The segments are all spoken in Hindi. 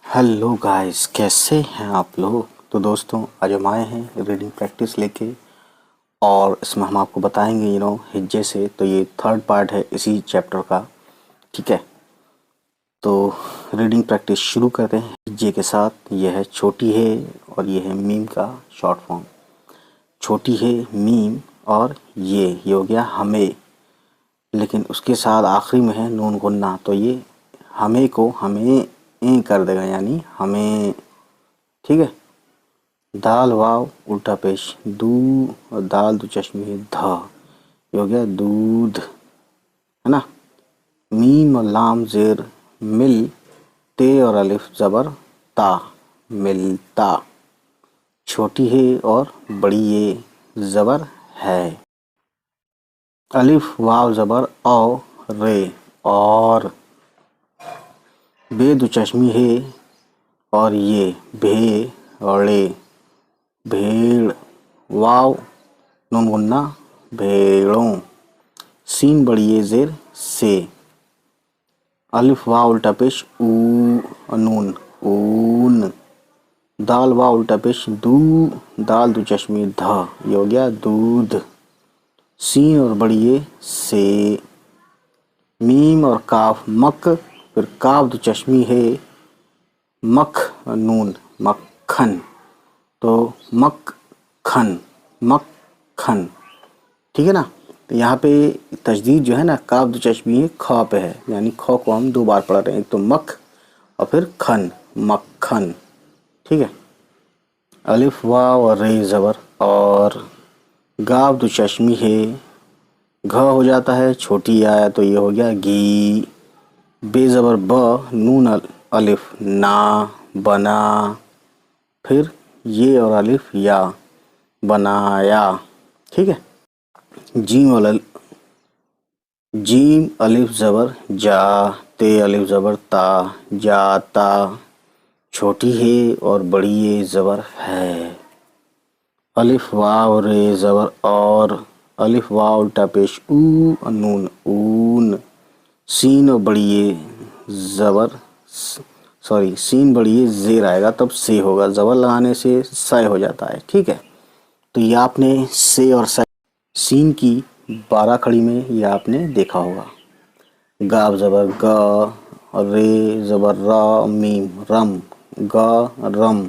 हेलो गाइस, कैसे हैं आप लोग। तो दोस्तों, आज हम आए हैं रीडिंग प्रैक्टिस लेके और इसमें हम आपको बताएंगे हिज्जे से। तो ये थर्ड पार्ट है इसी चैप्टर का। ठीक है, तो रीडिंग प्रैक्टिस शुरू करते हैं हिज्जे के साथ। यह है छोटी है और ये है मीम का शॉर्ट फॉर्म। छोटी है मीम और ये हो गया हमें, लेकिन उसके साथ आखिरी में है नून गुन्ना। तो ये हमें को हमें ए कर देगा, यानी हमें। ठीक है, दाल वाव उल्टा पेश दू और दाल दो चश्मे ध, ये हो गया दूध, है ना। मीम और लाम जेर मिल, ते और अलिफ जबर ता, मिलता। छोटी है और बड़ी ये जबर है। अलिफ वाव जबर औ रे और, बे दो चश्मी है और ये भे और रे भेड़। वाव नून गुन्ना भेड़ों। सीन बड़ी जेर से। अलिफ वाव उल्टा पेश ऊ नून ऊन। दाल वाव उल्टा पेश दू, दाल दो चश्मे ध, ये हो गया दूध। सीन और बड़ी से। मीम और काफ मक, फिर काफ दो चश्मी है मख नून मक्खन। तो मक्खन मक्खन। ठीक है ना। तो यहाँ पे तजदीद जो है ना, काफ दो चश्मी है ख पे है, यानी ख को हम दो बार पढ़ रहे हैं, एक तो मख और फिर खन मक्खन। ठीक है। अलिफ वाव और रे ज़बर और, गाफ दो चश्मी है घ हो जाता है, छोटी आया तो ये हो गया घी। बे ज़बर ब नून अलिफ ना बना, फिर ये और अलिफ या बनाया। ठीक है। जीम अलिफ ज़बर जा, ते अलिफ ज़बर ता जाता। छोटी है और बड़ी ये ज़बर है। अलिफ वाव रे ज़बर और, अलिफ वाव उल्टा पेश ऊ नून ऊन। सीन और बड़ी ये ज़बर, सॉरी सीन बड़ी ये ज़ेर आएगा तब से होगा, ज़बर लगाने से सय हो जाता है। ठीक है। तो ये आपने से और सय सीन की 12 खड़ी में ये आपने देखा होगा। गाव ज़बर ग और रे ज़बर र मीम रम ग रम।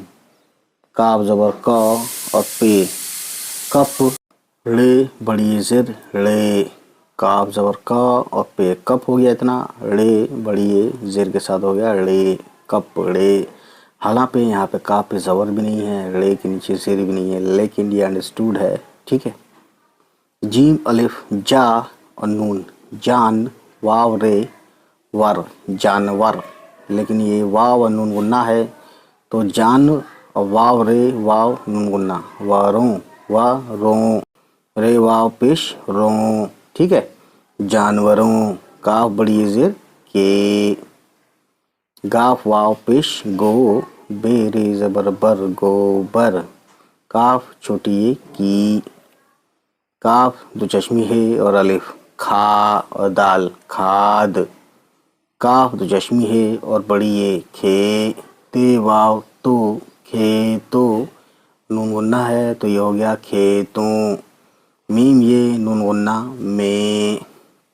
काफ ज़बर क और पे कप रे बड़ी ज़ेर रे। काफ ज़बर क और पे कप हो गया इतना, रे बड़ी ज़ेर के साथ हो गया रे कप रे। हालांकि यहाँ पे काफ पे ज़बर भी नहीं है, रे के नीचे ज़ेर भी नहीं है, लेकिन ये अंडरस्टूड है। ठीक है। जीम अलिफ जा और नून जान, वाव रे वर जानवर, लेकिन ये वाव और नून गुन्ना है तो जान और वाव रे वाव नून गुन्ना वारों वारों, रे वाव पेश रों। ठीक है। जानवरों, काफ बड़ी जेर के। गाफ वाव पेश गो, बे रे ज़बर बर गोबर। काफ छोटी की। काफ दो चश्मी है और अलिफ खा और दाल खाद। काफ दो चश्मी है और बड़ी ये खे। ते वाव तो खे तो, नून गुन्ना है तो ये हो गया खेतों। मीम ये नून गुन्ना में।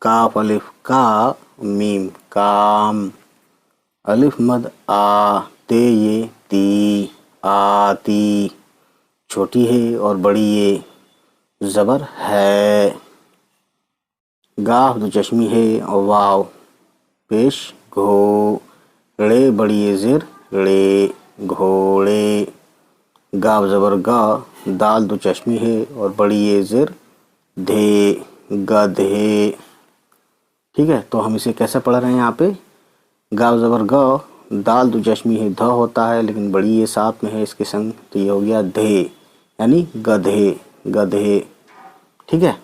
काफ अलिफ का मीम काम। अलिफ मद आ, ते ये ती आती। छोटी है और बड़ी ये ज़बर है। गाफ दो चश्मी है और वाव पेश घो, रे बड़ी ज़ेर रे घोड़े। गाफ ज़बर गा, दाल दो चश्मी है और बड़ी ज़ेर धे गधे। ठीक है। तो हम इसे कैसे पढ़ रहे हैं यहाँ पे, गाफ ज़बर ग, दाल दो चश्मी है ध होता है, लेकिन बड़ी ये साथ में है इसके संग, तो ये हो गया धे, यानी गधे गधे। ठीक है,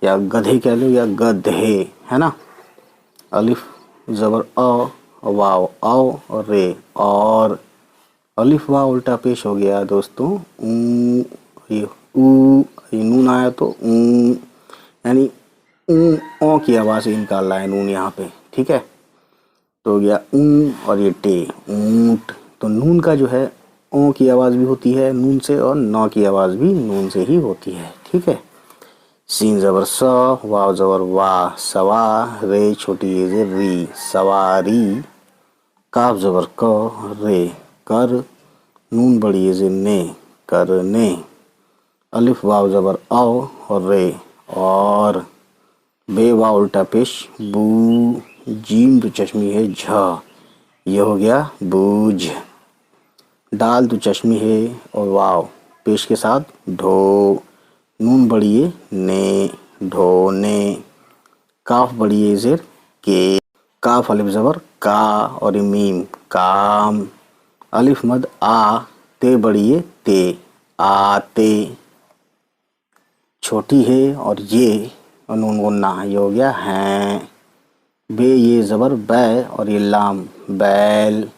या गधे कह लो या गधे, है ना। अलिफ ज़बर अ वाव औ और रे और, अलिफ वाव उल्टा पेश हो गया दोस्तों ऊ, ये ऊ, ये नून आया तो ऊ, यानी ऊ ओ की आवाज़ से निकाल रहा है नून यहाँ पे। ठीक है। तो हो गया ऊ और ये टे ऊंट। तो नून का जो है ओ की आवाज़ भी होती है नून से और नौ की आवाज़ भी नून से ही होती है। ठीक है। सीन ज़बर स, वाव ज़बर वा, सवा, रे छोटी ये जे री, सवारी, काफ ज़बर क, रे, कर, नून बड़ी ये जे ने, करने, अलिफ वाव ज़बर औ और रे, और, बे वाव उल्टा पेश बू, जीम तो चश्मी है झ, ये हो गया बूझ, दाल तो चश्मी है और वाव पेश के साथ ढो, नून बड़ी है ने, ढोने, काफ बड़ी है जेर के, काफ अलिफ ज़बर का और ये मीम काम, अलिफ मद आ, ते बड़ी है ते, आते, छोटी है और ये और नून गुन्ना ये हो गया हैं, बे ये ज़बर बै और ये लाम बैल,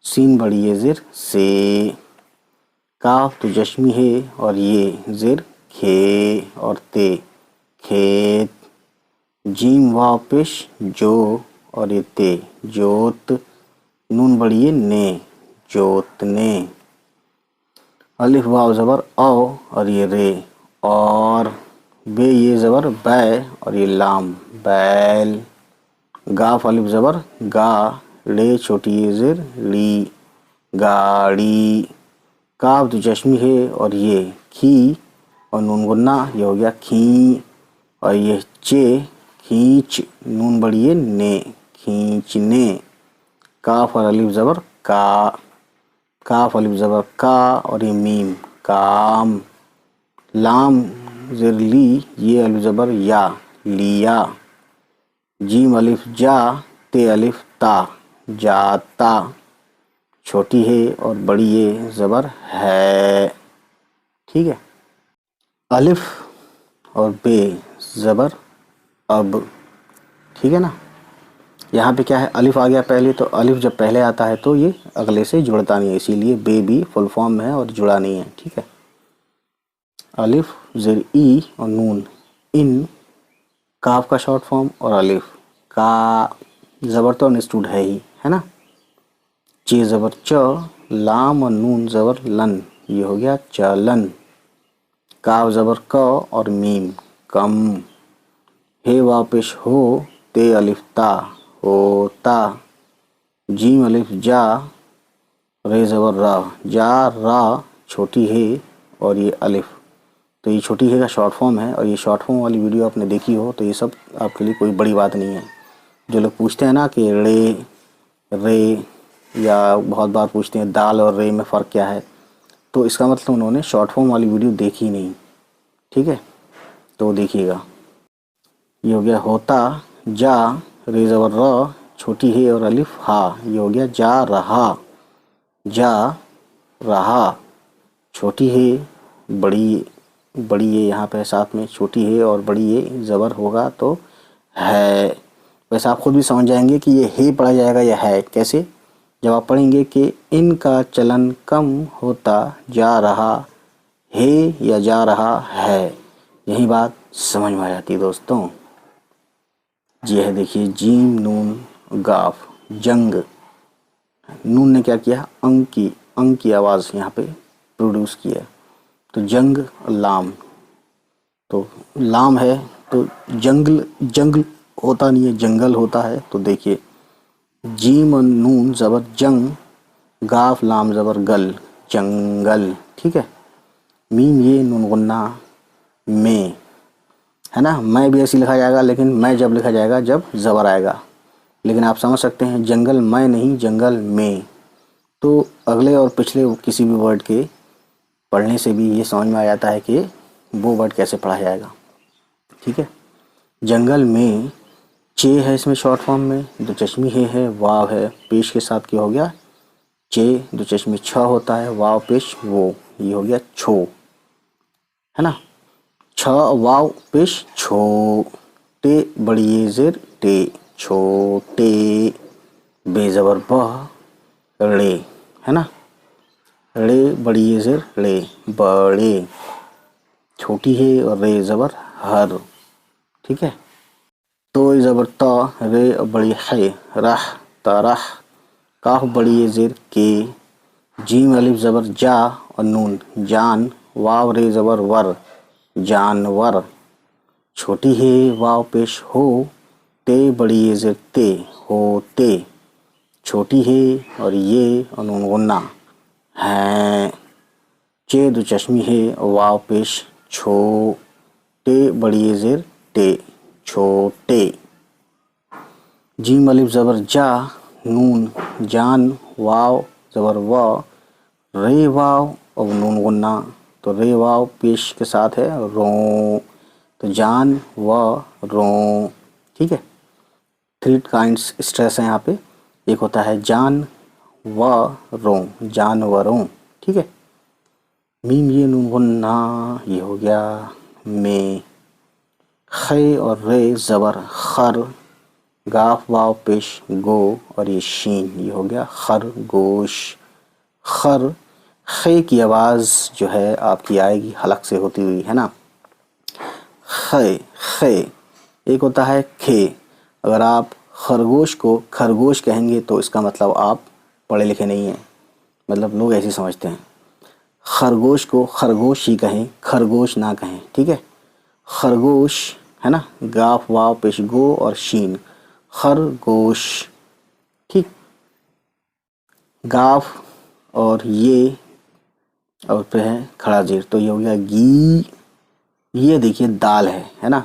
सीन बड़ी ये ज़िर से, काफ तो जश्मी है और ये ज़िर खे और ते खेत, जीम वाव पेश जो और ये ते जोत, नून बड़ी है ने जोतने, अलिफ वाव ज़बर औ और ये रे और, बे ये ज़बर बै और ये लाम बैल, गाफ अलिफ ज़बर गा, रे छोटी ये ज़िर ली, गाड़ी, काफ तो चश्मी है और ये खी और नून गुन्ना ये हो गया खी, और ये चे खींच, नून बड़ी है ने खींचने, काफ और अलिफ ज़बर का, काफ अलिफ ज़बर का और ये मीम काम, लाम ज़िर ली, ये अलिफ ज़बर या लिया, जीम अलिफ जा, ते अलिफ ता जाता, छोटी है और बड़ी ये ज़बर है। ठीक है। अलिफ और बे ज़बर अब। ठीक है ना। यहाँ पे क्या है अलिफ आ गया पहले, तो अलिफ जब पहले आता है तो ये अगले से जुड़ता नहीं है, इसीलिए बे भी फुल फॉर्म में है और जुड़ा नहीं है। ठीक है। अलिफ ज़िर ई और नून इन, काफ का शॉर्ट फॉर्म और अलिफ का, ज़बर तो अंडरस्टूड है ही है ना। चे ज़बर च, लाम और नून ज़बर लन, ये हो गया चलन, काफ ज़बर क और मीम कम, हे वापिश हो, ते अलिफ ता होता, जीम अलिफ जा, रे ज़बर रा जा रा, छोटी है और ये अलिफ, तो ये छोटी है का शॉर्ट फॉर्म है, और ये शॉर्ट फॉर्म वाली वीडियो आपने देखी हो तो ये सब आपके लिए कोई बड़ी बात नहीं है। जो लोग पूछते हैं ना कि रे रे, या बहुत बार पूछते हैं दाल और रे में फ़र्क क्या है, तो इसका मतलब उन्होंने शॉर्ट फॉर्म वाली वीडियो देखी नहीं। ठीक है, तो देखिएगा। ये हो गया होता जा, रे ज़बर र, छोटी है और अलिफ हा, ये हो गया जा रहा, जा रहा, छोटी है बड़ी, बड़ी ये यहाँ पे साथ में छोटी है और बड़ी ये ज़बर होगा तो है। वैसे आप खुद भी समझ जाएंगे कि ये है पढ़ा जाएगा या है कैसे, जब आप पढ़ेंगे कि इनका चलन कम होता जा रहा है या जा रहा है, यही बात समझ में आ जाती है दोस्तों। ये है देखिए जीम नून गाफ जंग, नून ने क्या किया अंक की आवाज़ यहाँ पे प्रोड्यूस किया, तो जंग लाम, तो लाम है तो जंगल होता नहीं है जंगल होता है, तो देखिए जीम और नून ज़बर जंग, गाफ लाम ज़बर गल जंगल। ठीक है। मीम ये नून गुन्ना में है ना, मैं भी ऐसे लिखा जाएगा, लेकिन मैं जब लिखा जाएगा जब ज़बर आएगा, लेकिन आप समझ सकते हैं जंगल मैं नहीं जंगल में। तो अगले और पिछले किसी भी वर्ड के पढ़ने से भी ये समझ में आ जाता है कि वो वर्ड कैसे पढ़ा जाएगा। ठीक है। जंगल में चे है इसमें शॉर्ट फॉर्म में, दो चश्मी है वाव है, पेश के साथ क्या हो गया चे, दो चश्मी छ होता है, वाव पेश वो, ये हो गया छो, है ना। छ वाव पेश छो, टे बड़ी ये ज़ेर टे छोटे, बे ज़बर ब रे, है ना, रे बड़ी ये ज़ेर रे बड़े, छोटी है और रे ज़बर हर। ठीक है। तो ज़बर त, रे बड़ी है रह तरह, काफ बड़ी ये ज़ेर के जीम अलिफ ज़बर जा और नून जान, वाव रे ज़बर वर जानवर। छोटी है वाव पेश हो, ते बड़ी ये ज़ेर ते होते। छोटी है और ये और नून गुन्ना हैं। चे दो चश्मी है वाव पेश छो, ते बड़ी ये ज़ेर ते छोटे। जीम अलिफ ज़बर जा नून जान, वाव ज़बर व रे वाव और नून गुन्ना, तो रे वाव पेश के साथ है रो, तो जान व रो। ठीक है, थ्री काइंड्स स्ट्रेस है यहाँ पे। एक होता है जान व रो, जानवरों। ठीक है, मीम ये नून गुन्ना ये हो गया में। खे और रे ज़बर खर, गाफ वाव पेश गो और ये शीन ये हो गया खरगोश। खर खे की आवाज़ जो है आपकी आएगी हलक से होती हुई, है ना। खे खे एक होता है खे। अगर आप खरगोश को खरगोश कहेंगे तो इसका मतलब आप पढ़े लिखे नहीं हैं, मतलब लोग ऐसे समझते हैं। खरगोश को खरगोश ही कहें, खरगोश ना कहें। ठीक है, खरगोश है ना, गाफ वाव पेश गो और शीन खरगोश। ठीक, गाफ और ये और पे है खड़ा जीर, तो ये हो गया गी। ये देखिए दाल है ना।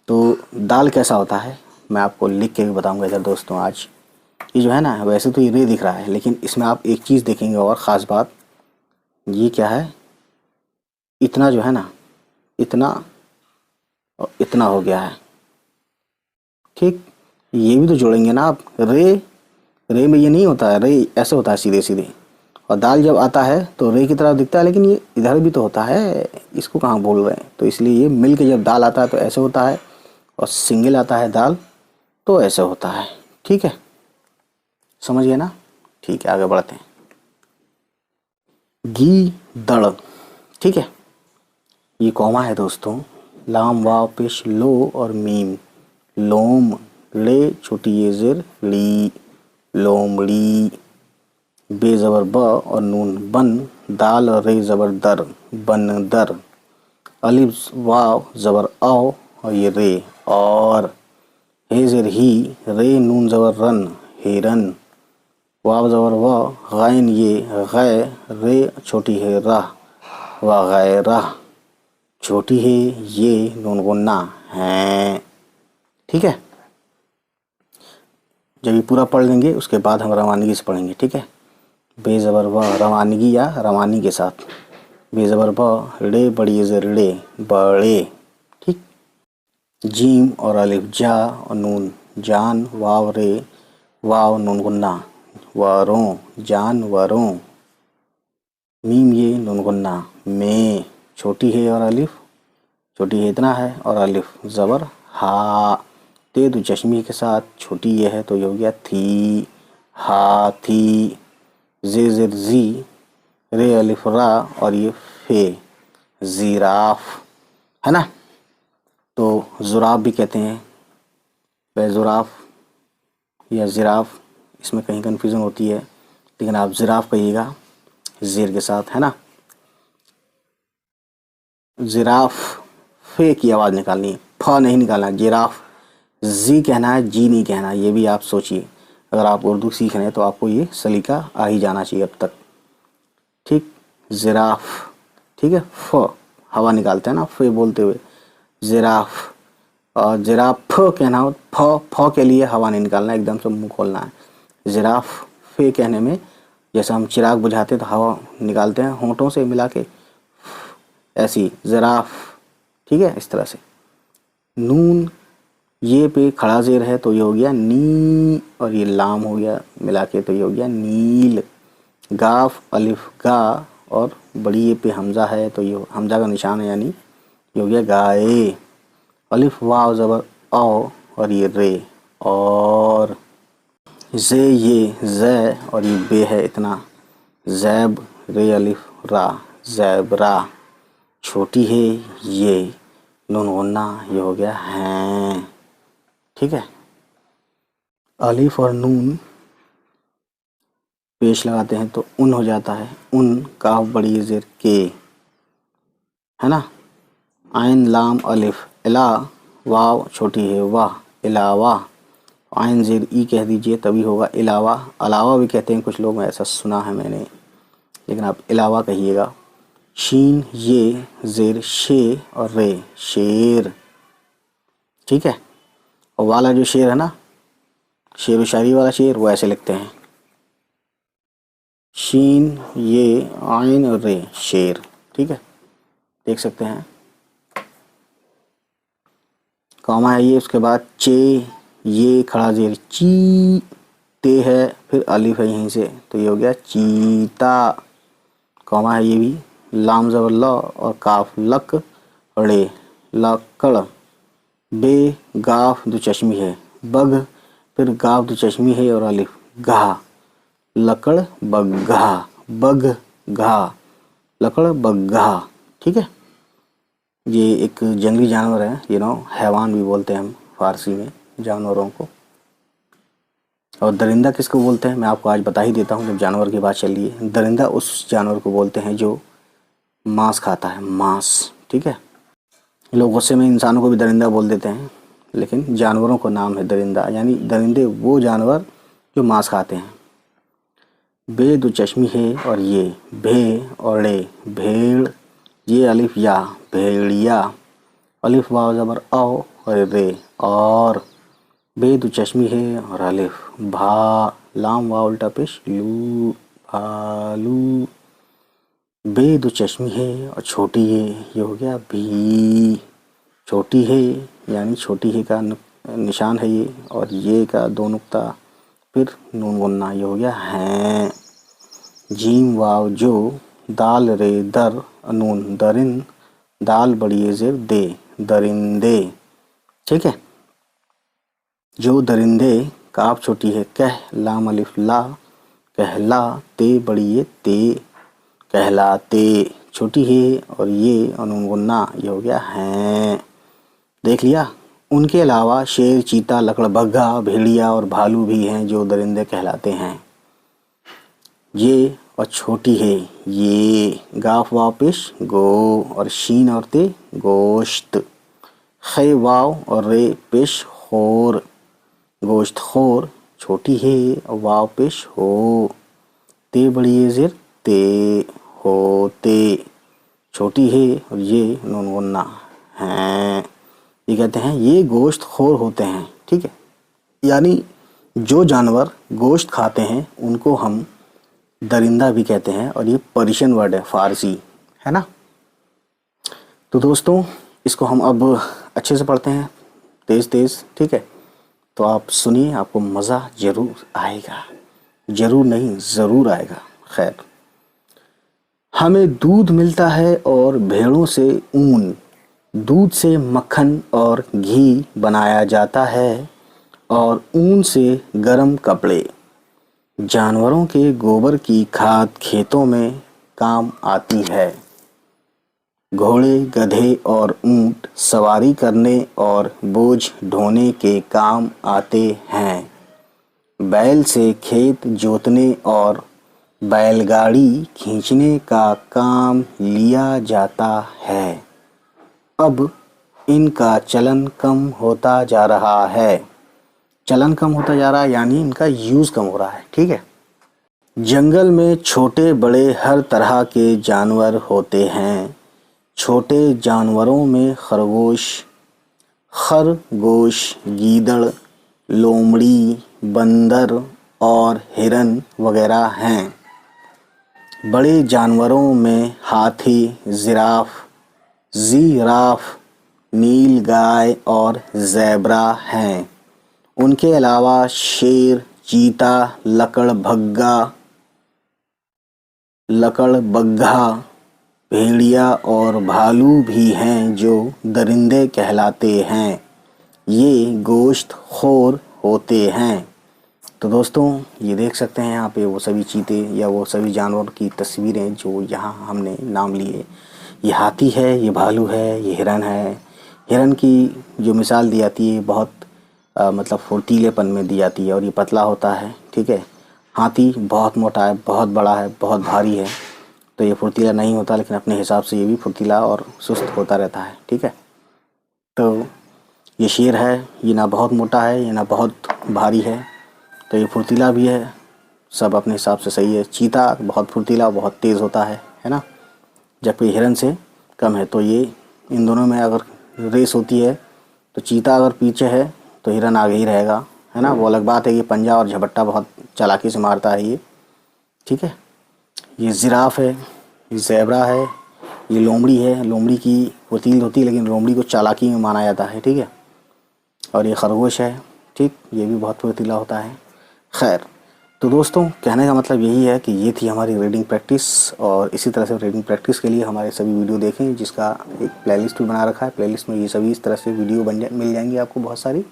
तो दाल कैसा होता है मैं आपको लिख के भी बताऊंगा इधर दोस्तों। आज ये जो है ना, वैसे तो ये रे दिख रहा है, लेकिन इसमें आप एक चीज़ देखेंगे और ख़ास बात, ये क्या है, इतना जो है ना, इतना और इतना हो गया है। ठीक, ये भी तो जोड़ेंगे ना आप। रे में ये नहीं होता है, रे ऐसे होता है सीधे सीधे, और दाल जब आता है तो रे की तरह दिखता है, लेकिन ये इधर भी तो होता है, इसको कहाँ बोल रहे हैं। तो इसलिए ये मिल के जब दाल आता है तो ऐसे होता है, और सिंगल आता है दाल तो ऐसे होता है। ठीक है, समझ गए ना। ठीक है, आगे बढ़ते हैं। गी दड़, ठीक है, ये कौमा है दोस्तों। लाम वाव पेश लो और मीम लोम, ले छोटी ये ज़ेर ली लोमड़ी। बे ज़बर ब और नून बन, दाल और रे ज़बर दर बन दर। अलिफ वाव ज़बर औ और ये रे और। हे ज़ेर ही, रे नून ज़बर रन हिरन। वाव ज़बर व गैन ये गै, रे छोटी है रह वगैरह। छोटी है ये नून गुन्ना हैं। ठीक है, जब ये पूरा पढ़ लेंगे उसके बाद हम रवानगी से पढ़ेंगे। ठीक है, बेज़बर व रवानगी या रवानी के साथ। बेज़बर ब रे बड़ी ज़ेर रे बड़े। ठीक, जीम और अलिफ जा और नून जान, वाव रे वाव नून गुन्ना वरों जानवरों। मीम ये नून गुन्ना में। छोटी है और अलिफ, छोटी है इतना है और अलिफ ज़बर हा, ते दो चश्मी के साथ छोटी ये है तो ये हो गया थी हाथी। जे ज़ेर जी, रे अलिफ रा और ये फे जिराफ, है ना। तो जुराफ भी कहते हैं, वह जुराफ या जिराफ, इसमें कहीं कन्फ्यूज़न होती है, लेकिन आप जिराफ कहिएगा ज़ेर के साथ, है ना। जिराफ फे की आवाज़ निकालनी है, फ नहीं निकालना है। जिराफ जी कहना है, जी नहीं कहना है। ये भी आप सोचिए, अगर आप उर्दू सीख रहे हैं तो आपको ये सलीका आ ही जाना चाहिए अब तक। ठीक, जिराफ। ठीक है, फ हवा निकालते हैं ना फे बोलते हुए, जिराफ। और जिराफ कहना हो, फ के लिए हवा नहीं निकालना, एकदम से मुंह खोलना है। जिराफ फे कहने में, जैसे हम चिराग बुझाते तो हवा निकालते हैं होंठों से मिला के, ऐसी जिराफ। ठीक है, इस तरह से। नून ये पे खड़ा ज़ेर है तो ये हो गया नी, और ये लाम हो गया मिला के तो ये हो गया नील। गाफ अलिफ गा और बड़ी ये पे हमज़ा है तो ये हमज़ा का निशान है, यानी ये हो गया गाए। अलिफ वाव ज़बर औ और ये रे और। जे ये ज़ै और ये बे है इतना, ज़ैब रे अलिफ रा ज़ैबरा। छोटी है ये नून गुन्ना ये हो गया हैं। ठीक है, अलिफ और नून पेश लगाते हैं तो उन हो जाता है, उन, काफ बड़ी ज़ेर के, है ना। आइन लाम अलिफ इला, वाव छोटी है वाह, इलावा, आइन ज़ेर ई कह दीजिए तभी होगा इलावा, अलावा भी कहते हैं कुछ लोग, ऐसा सुना है मैंने, लेकिन आप इलावा कहिएगा। शीन ये ज़ेर शे और रे, शेर, ठीक है। और वाला जो शेर है ना, शेर व शायरी वाला शेर, वो ऐसे लिखते हैं, शीन ये आइन और रे, शेर, ठीक है, देख सकते हैं। कॉमा है ये, उसके बाद चे ये खड़ा ज़ेर ची, ते है, फिर अलिफ है यहीं से, तो ये हो गया चीता। कॉमा है ये भी, लाम ज़बर ल और काफ लक, रे लकड़, बे गाफ दो चश्मी है, बग, फिर गाफ दो चश्मी है और अलिफ, घा, लकड़ बग्घा, बग घा, लकड़ बग्घा, ठीक है। ये एक जंगली जानवर है, हैवान भी बोलते हैं हम फारसी में जानवरों को। और दरिंदा किसको बोलते हैं मैं आपको आज बता ही देता हूँ, जब जानवर की बात चल रही है। दरिंदा उस जानवर को बोलते हैं जो मांस खाता है, मांस, ठीक है। लोग गुस्से में इंसानों को भी दरिंदा बोल देते हैं, लेकिन जानवरों को नाम है दरिंदा, यानी दरिंदे वो जानवर जो मांस खाते हैं। बे दो चश्मी है और ये, भे और रे, भेड़, ये अलिफ या, भेड़िया, अलिफ वाव ज़बर औ और रे, और, बे दो चश्मी है और अलिफ, भा, लाम वाव उल्टा पेश लू, भालू, बे दो चश्मी है और छोटी है, ये हो गया भी, छोटी है यानी छोटी है का निशान है ये, और ये का दो नुक्ता, फिर नून गुन्ना, ये हो गया हैं। जीम वाव जो, दाल रे दर, नून दरिन, दाल बड़ी ज़ेर दे, दरिंदे, ठीक है। जो दरिंदे, काफ छोटी है कह, लाम अलिफ ला, कहला, ते बड़ी है ते, कहलाते, छोटी है और ये नून गुन्ना, ये हो गया हैं। देख लिया। उनके अलावा शेर, चीता, लकड़बग्घा, भेड़िया और भालू भी हैं जो दरिंदे कहलाते हैं। ये और छोटी है ये, गाफ वाव पेश गो और शीन और ते गोश्त, खे वाव और रे पेश खोर, गोश्त खोर, छोटी है और वाव पेश हो, ते बड़ी है ज़ेर ते, होते, छोटी है और ये नून गुन्ना हैं। ये कहते हैं ये गोश्त खोर होते हैं, ठीक है। यानी जो जानवर गोश्त खाते हैं उनको हम दरिंदा भी कहते हैं, और ये पर्शियन वर्ड है, फारसी है ना। तो दोस्तों इसको हम अब अच्छे से पढ़ते हैं, तेज़ तेज़, ठीक है। तो आप सुनिए, आपको मज़ा ज़रूर आएगा, ज़रूर नहीं ज़रूर आएगा। खैर, हमें दूध मिलता है और भेड़ों से ऊन, दूध से मक्खन और घी बनाया जाता है और ऊन से गर्म कपड़े। जानवरों के गोबर की खाद खेतों में काम आती है। घोड़े, गधे और ऊंट सवारी करने और बोझ ढोने के काम आते हैं। बैल से खेत जोतने और बैलगाड़ी खींचने का काम लिया जाता है। अब इनका चलन कम होता जा रहा है। चलन कम होता जा रहा है यानी इनका यूज़ कम हो रहा है, ठीक है। जंगल में छोटे बड़े हर तरह के जानवर होते हैं। छोटे जानवरों में खरगोश, गीदड़, लोमड़ी, बंदर और हिरन वगैरह हैं। बड़े जानवरों में हाथी, जिराफ, नीलगाय और ज़ेब्रा हैं। उनके अलावा शेर, चीता, लकड़बग्घा, भेड़िया और भालू भी हैं जो दरिंदे कहलाते हैं। ये गोश्त खोर होते हैं। तो दोस्तों ये देख सकते हैं यहाँ पे वो सभी चीते या वो सभी जानवर की तस्वीरें जो यहाँ हमने नाम लिए। ये हाथी है, ये भालू है, ये हिरन है। हिरन की जो मिसाल दी जाती है बहुत मतलब फुर्तीलेपन में दी जाती है और ये पतला होता है, ठीक है। हाथी बहुत मोटा है, बहुत बड़ा है, बहुत भारी है, तो ये फुर्तीला नहीं होता, लेकिन अपने हिसाब से ये भी फुर्तीला और सुस्त होता रहता है। ठीक है, तो ये शेर है, ये ना बहुत मोटा है, ये ना बहुत भारी है, तो ये फुर्तीला भी है, सब अपने हिसाब से सही है। चीता बहुत फुर्तीला, बहुत तेज़ होता है ना, जबकि हिरन से कम है। तो ये इन दोनों में अगर रेस होती है तो चीता अगर पीछे है तो हिरन आगे ही रहेगा, है ना। वो अलग बात है कि पंजा और झपट्टा बहुत चालाकी से मारता है ये। ठीक है, ये जिराफ है, ये ज़ेब्रा है, ये लोमड़ी है। लोमड़ी की फुर्तीली होती है, लेकिन लोमड़ी को चालाकी में माना जाता है। ठीक है, और ये खरगोश है, ठीक, ये भी बहुत फुर्तीला होता है। खैर, तो दोस्तों कहने का मतलब यही है कि ये थी हमारी रीडिंग प्रैक्टिस, और इसी तरह से रीडिंग प्रैक्टिस के लिए हमारे सभी वीडियो देखें, जिसका एक प्लेलिस्ट भी बना रखा है। प्लेलिस्ट में ये सभी इस तरह से वीडियो मिल जाएंगी आपको बहुत सारी।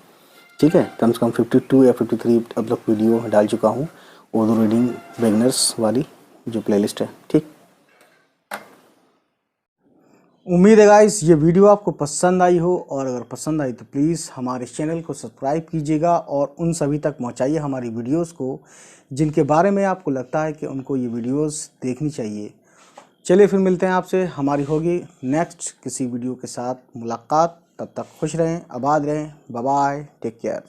ठीक है, कम से कम 52 या 53 अब तक वीडियो डाल चुका हूँ, उर्दू रीडिंग बिगनर्स वाली जो प्लेलिस्ट है। ठीक, उम्मीद है गाइस ये वीडियो आपको पसंद आई हो, और अगर पसंद आई तो प्लीज़ हमारे चैनल को सब्सक्राइब कीजिएगा और उन सभी तक पहुंचाइए हमारी वीडियोस को जिनके बारे में आपको लगता है कि उनको ये वीडियोस देखनी चाहिए। चलिए फिर मिलते हैं आपसे, हमारी होगी नेक्स्ट किसी वीडियो के साथ मुलाकात। तब तक खुश रहें, आबाद रहें, बाय बाय, टेक केयर।